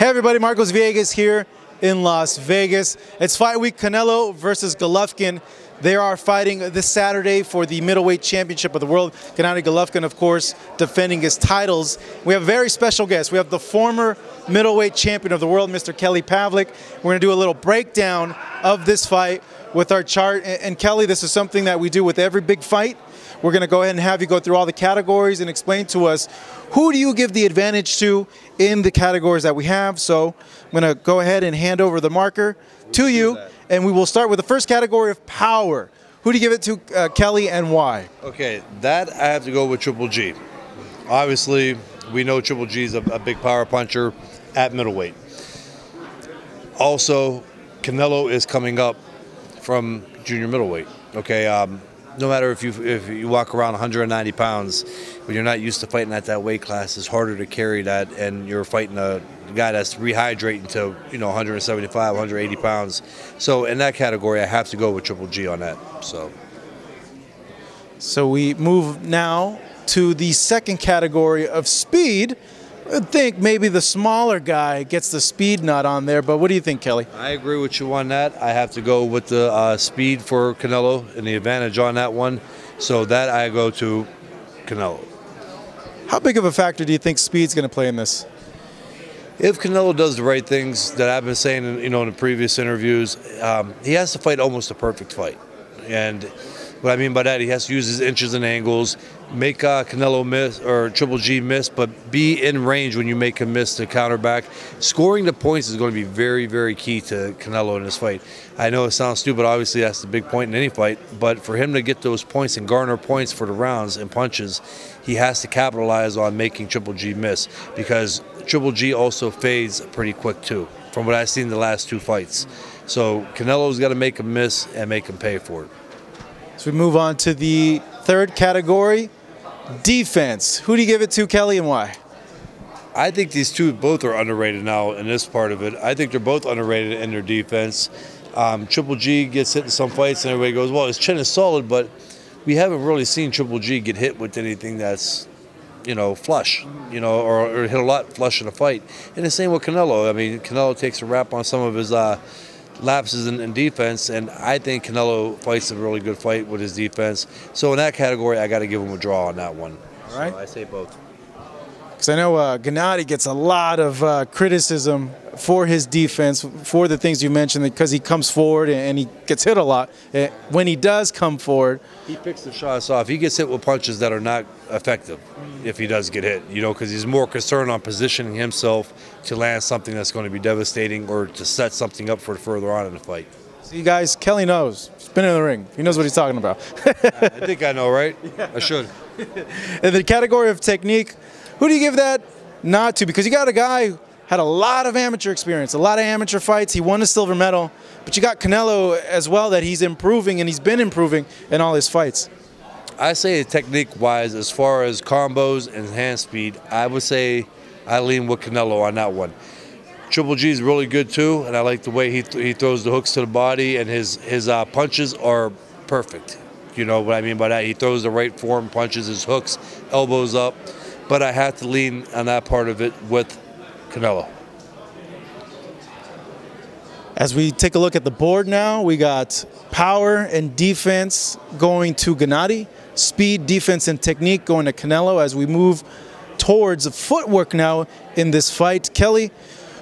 Hey everybody, Marcos Villegas here in Las Vegas. It's fight week, Canelo versus Golovkin. They are fighting this Saturday for the middleweight championship of the world. Gennady Golovkin, of course, defending his titles. We have a very special guest. We have the former middleweight champion of the world, Mr. Kelly Pavlik. We're going to do a little breakdown of this fight with our chart. And Kelly, this is something that we do with every big fight. We're going to go ahead and have you go through all the categories and explain to us who do you give the advantage to in the categories that we have. So I'm going to go ahead and hand over the marker to you, and we will start with the first category of power. Who do you give it to, Kelly, and why? Okay, that I have to go with Triple G. Obviously, we know Triple G is a big power puncher at middleweight. Also, Canelo is coming up from junior middleweight. Okay, no matter if you walk around 190 pounds, when you're not used to fighting at that weight class, it's harder to carry that, and you're fighting a guy that's rehydrating to 175, 180 pounds. So in that category, I have to go with Triple G on that. So we move now to the second category of speed. I think maybe the smaller guy gets the speed nut on there, but what do you think, Kelly? I agree with you on that. I have to go with the speed for Canelo and the advantage on that one. So that I go to Canelo. How big of a factor do you think speed's going to play in this? If Canelo does the right things that I've been saying, in the previous interviews, he has to fight almost a perfect fight. And what I mean by that, he has to use his inches and angles, make Canelo miss or Triple G miss, but be in range when you make him miss to counter back. Scoring the points is going to be very, very key to Canelo in this fight. I know it sounds stupid, obviously that's the big point in any fight, but for him to get those points and garner points for the rounds and punches, he has to capitalize on making Triple G miss, because Triple G also fades pretty quick too, from what I've seen in the last two fights. So Canelo's got to make him miss and make him pay for it. So we move on to the third category, defense. Who do you give it to, Kelly, and why? I think these two both are underrated now in this part of it. I think they're both underrated in their defense. Triple G gets hit in some fights and everybody goes, well, his chin is solid, but we haven't really seen Triple G get hit with anything that's, flush, or hit a lot flush in a fight. And the same with Canelo. I mean, Canelo takes a rap on some of his lapses in defense, and I think Canelo fights a really good fight with his defense. So in that category, I got to give him a draw on that one. All right. So I say both. Because I know Gennady gets a lot of criticism for his defense, for the things you mentioned, because he comes forward and he gets hit a lot. When he does come forward, he picks the shots off. He gets hit with punches that are not effective if he does get hit, because he's more concerned on positioning himself to land something that's going to be devastating or to set something up for further on in the fight. See, guys, Kelly knows. He's been in the ring. He knows what he's talking about. I think I know, right? Yeah. I should. In the category of technique, who do you give that nod to? Because you got a guy who had a lot of amateur experience, a lot of amateur fights. He won a silver medal. But you got Canelo as well, that he's improving, and he's been improving in all his fights. I say technique-wise, as far as combos and hand speed, I would say I lean with Canelo on that one. Triple G is really good too, and I like the way he throws the hooks to the body, and his punches are perfect. You know what I mean by that? He throws the right form punches, his hooks, elbows up. But I have to lean on that part of it with Canelo. As we take a look at the board now, we got power and defense going to Gennady, speed, defense, and technique going to Canelo as we move towards footwork now in this fight. Kelly,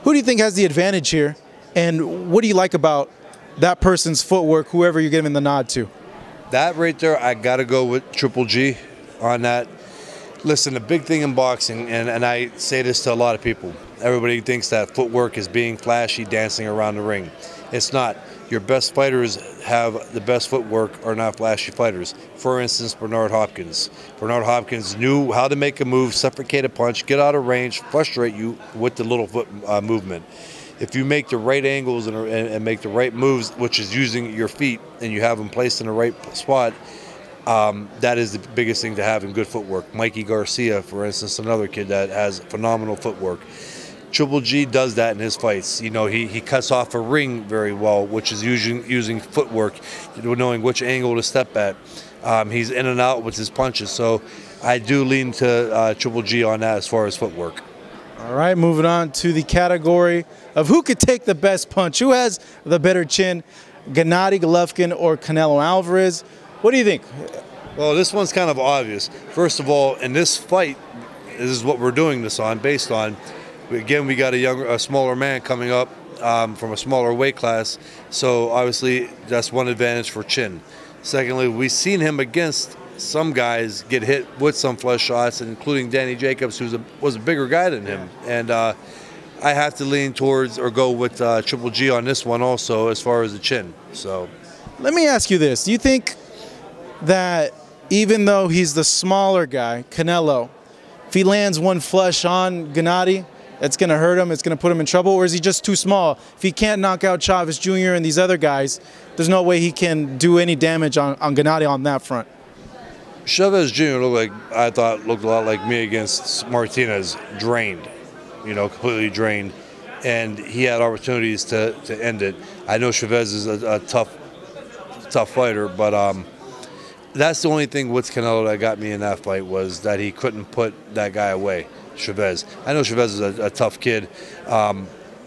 who do you think has the advantage here, and what do you like about that person's footwork, whoever you're giving the nod to? That right there, I got to go with Triple G on that. Listen, the big thing in boxing, and I say this to a lot of people, everybody thinks that footwork is being flashy, dancing around the ring. It's not. Your best fighters have the best footwork are not flashy fighters. For instance, Bernard Hopkins. Bernard Hopkins knew how to make a move, suffocate a punch, get out of range, frustrate you with the little foot movement. If you make the right angles and make the right moves, which is using your feet, and you have them placed in the right spot, that is the biggest thing to have in good footwork. Mikey Garcia, for instance, another kid that has phenomenal footwork. Triple G does that in his fights. He cuts off a ring very well, which is using footwork, knowing which angle to step at. He's in and out with his punches. So I do lean to Triple G on that as far as footwork. All right, moving on to the category of who could take the best punch, who has the better chin, Gennady Golovkin or Canelo Alvarez. What do you think? Well, this one's kind of obvious. First of all, in this fight, this is what we're doing this on, based on. Again, we got a smaller man coming up from a smaller weight class, so obviously that's one advantage for chin. Secondly, we've seen him against some guys get hit with some flush shots, including Danny Jacobs, who was a bigger guy than him. And I have to lean towards or go with Triple G on this one also, as far as the chin. So, let me ask you this: do you think that even though he's the smaller guy, Canelo, if he lands one flush on Gennady, it's going to hurt him, it's going to put him in trouble, or is he just too small? If he can't knock out Chavez Jr. and these other guys, there's no way he can do any damage on Gennady on that front. Chavez Jr. looked a lot like me against Martinez, drained, completely drained, and he had opportunities to end it. I know Chavez is a tough fighter, but that's the only thing with Canelo that got me in that fight, was that he couldn't put that guy away, Chavez. I know Chavez is a tough kid,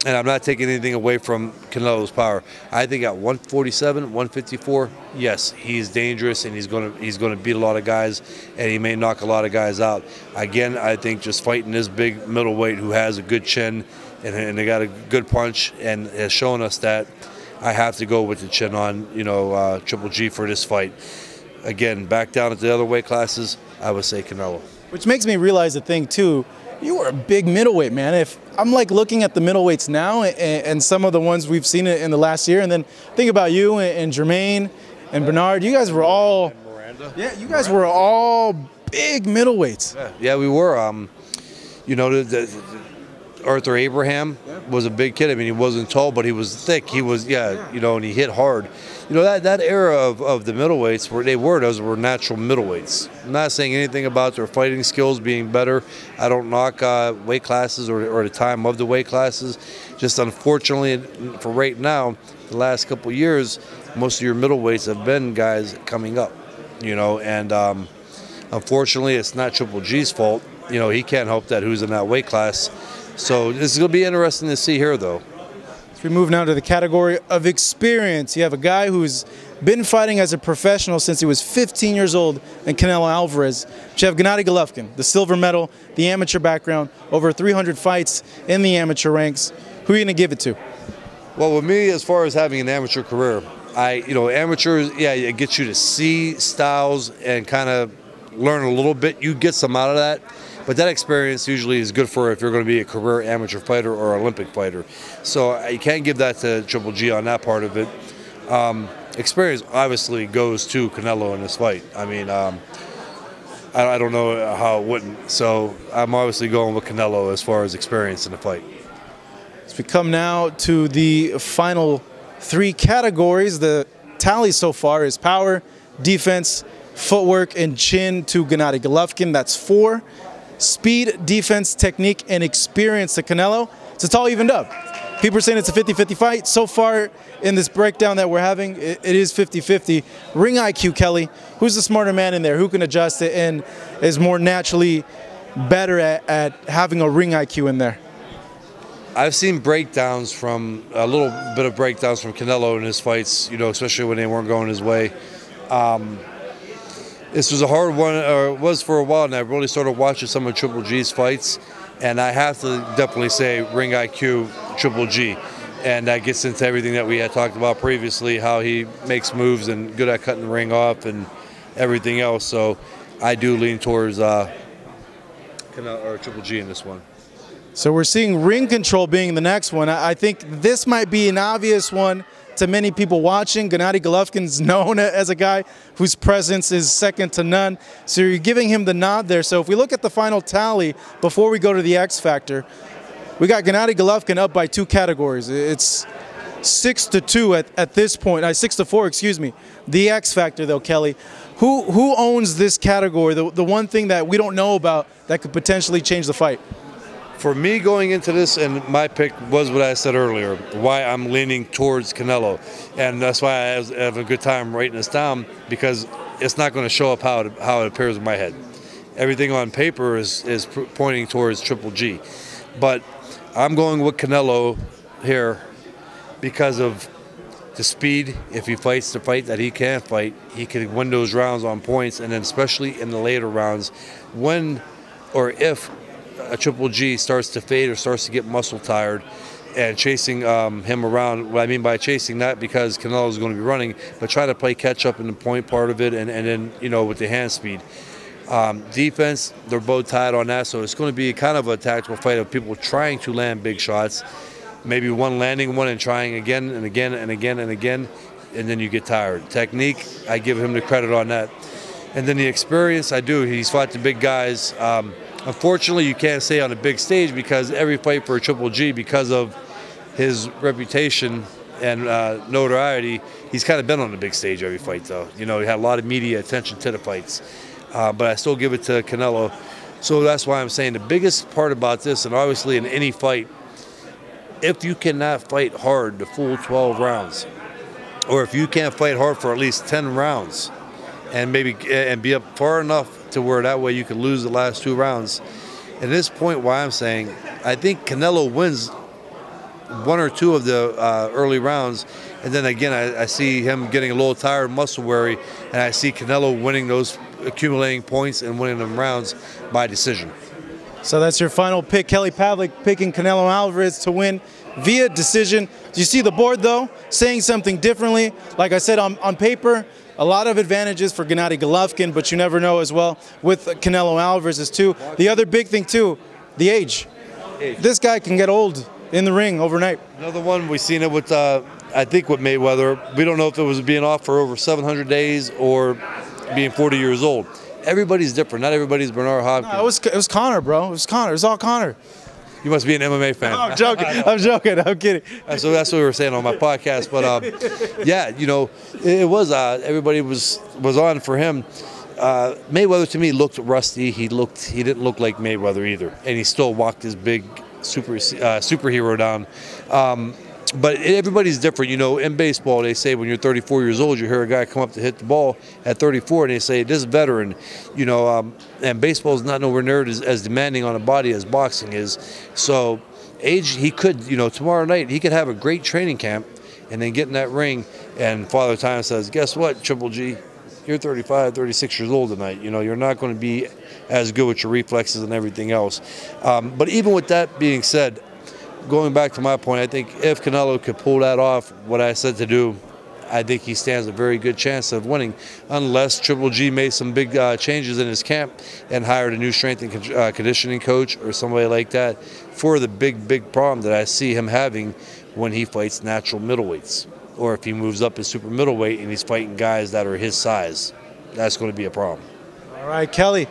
and I'm not taking anything away from Canelo's power. I think at 147, 154, yes, he's dangerous, and he's gonna beat a lot of guys, and he may knock a lot of guys out. Again, I think just fighting this big middleweight who has a good chin and they got a good punch and has shown us that, I have to go with the chin on Triple G for this fight. Again, back down at the other weight classes, I would say Canelo. Which makes me realize the thing too. You were a big middleweight, man. If I'm like looking at the middleweights now and some of the ones we've seen in the last year, and then think about you and Jermaine and Bernard. You guys were all, you guys were all big middleweights. Yeah, we were. Arthur Abraham was a big kid. I mean, he wasn't tall, but he was thick. He was, and he hit hard. That era of the middleweights, those were natural middleweights. I'm not saying anything about their fighting skills being better. I don't knock weight classes or the time of the weight classes. Just unfortunately, for right now, the last couple of years, most of your middleweights have been guys coming up, and unfortunately, it's not Triple G's fault. He can't help that who's in that weight class. So this is going to be interesting to see here, though. As we move now to the category of experience, you have a guy who's been fighting as a professional since he was 15 years old in Canelo Alvarez. You have Gennady Golovkin, the silver medal, the amateur background, over 300 fights in the amateur ranks. Who are you going to give it to? Well, with me, as far as having an amateur career, amateurs, it gets you to see styles and kind of learn a little bit. You get some out of that. But that experience usually is good for if you're going to be a career amateur fighter or Olympic fighter. So you can't give that to Triple G on that part of it. Experience obviously goes to Canelo in this fight. I mean, I don't know how it wouldn't. So I'm obviously going with Canelo as far as experience in the fight. As we come now to the final three categories, the tally so far is power, defense, footwork, and chin to Gennady Golovkin. That's 4. Speed, defense, technique, and experience to Canelo. So it's all evened up. People are saying it's a 50-50 fight. So far in this breakdown that we're having, it is 50-50. Ring IQ, Kelly. Who's the smarter man in there? Who can adjust it and is more naturally better at having a ring IQ in there? I've seen breakdowns from, a little bit of breakdowns from Canelo in his fights, especially when they weren't going his way. This was a hard one, or it was for a while, and I really started watching some of Triple G's fights, and I have to definitely say ring IQ, Triple G, and that gets into everything that we had talked about previously, how he makes moves and good at cutting the ring off and everything else. So I do lean towards Triple G in this one. So we're seeing ring control being the next one. I think this might be an obvious one to many people watching. Gennady Golovkin's known as a guy whose presence is second to none. So you're giving him the nod there. So if we look at the final tally before we go to the X Factor, we got Gennady Golovkin up by 2 categories. It's 6-2 at this point. 6-4, excuse me. The X Factor, though, Kelly. Who owns this category? The one thing that we don't know about that could potentially change the fight. For me going into this, and my pick was what I said earlier, why I'm leaning towards Canelo. And that's why I have a good time writing this down, because it's not going to show up how it appears in my head. Everything on paper is pointing towards Triple G. But I'm going with Canelo here because of the speed. If he fights the fight that he can fight, he can win those rounds on points, and then especially in the later rounds, when or if a Triple G starts to fade or starts to get muscle tired and chasing him around. What I mean by chasing, not because Canelo is going to be running, but try to play catch up in the point part of it, and then, you know, with the hand speed. Defense, they're both tied on that, so it's going to be kind of a tactical fight of people trying to land big shots, maybe one landing one and trying again and again and again and again, and then you get tired. Technique, I give him the credit on that. And then the experience, I do. He's fought the big guys. Unfortunately, you can't say on a big stage, because every fight for a Triple G, because of his reputation and notoriety, he's kind of been on the big stage every fight, though. You know, he had a lot of media attention to the fights. But I still give it to Canelo. So that's why I'm saying the biggest part about this, and obviously in any fight, if you cannot fight hard the full 12 rounds, or if you can't fight hard for at least 10 rounds, and be up far enough to where that way you can lose the last 2 rounds. At this point, why I'm saying, I think Canelo wins 1 or 2 of the early rounds, and then again I see him getting a little tired, muscle weary, and I see Canelo winning those, accumulating points and winning them rounds by decision. So that's your final pick. Kelly Pavlik picking Canelo Alvarez to win via decision. Do you see the board, though, saying something differently? Like I said, on paper, a lot of advantages for Gennady Golovkin, but you never know as well with Canelo Alvarez too. The other big thing too, the age. This guy can get old in the ring overnight. Another one, we've seen it with, I think with Mayweather. We don't know if it was being off for over 700 days or being 40 years old. Everybody's different. Not everybody's Bernard Hopkins. No, it was Conor, bro. It was Conor. It was all Conor. You must be an MMA fan. No, I'm joking. I'm joking. I'm kidding. So that's what we were saying on my podcast. But yeah, you know, it was everybody was on for him. Mayweather to me looked rusty. He didn't look like Mayweather either, and he still walked his big superhero down. But everybody's different. You know, in baseball, they say when you're 34 years old, you hear a guy come up to hit the ball at 34, and they say, this veteran, you know, and baseball is not nowhere near as demanding on a body as boxing is. So age, he could, you know, tomorrow night, he could have a great training camp and then get in that ring, and Father Time says, guess what, Triple G, you're 35, 36 years old tonight. You know, you're not going to be as good with your reflexes and everything else. But even with that being said, going back to my point, I think if Canelo could pull that off, what I said to do, I think he stands a very good chance of winning, unless Triple G made some big changes in his camp and hired a new strength and conditioning coach or somebody like that for the big problem that I see him having when he fights natural middleweights, or if he moves up his super middleweight and he's fighting guys that are his size. That's going to be a problem. All right, Kelly,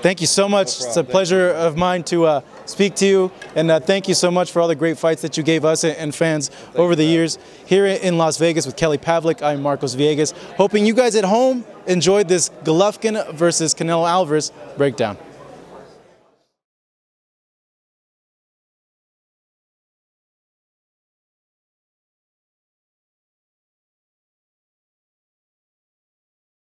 thank you so much. No, it's a pleasure of mine to speak to you, and thank you so much for all the great fights that you gave us and fans over the years. Here in Las Vegas with Kelly Pavlik, I'm Marcos Villegas. Hoping you guys at home enjoyed this Golovkin versus Canelo Alvarez breakdown.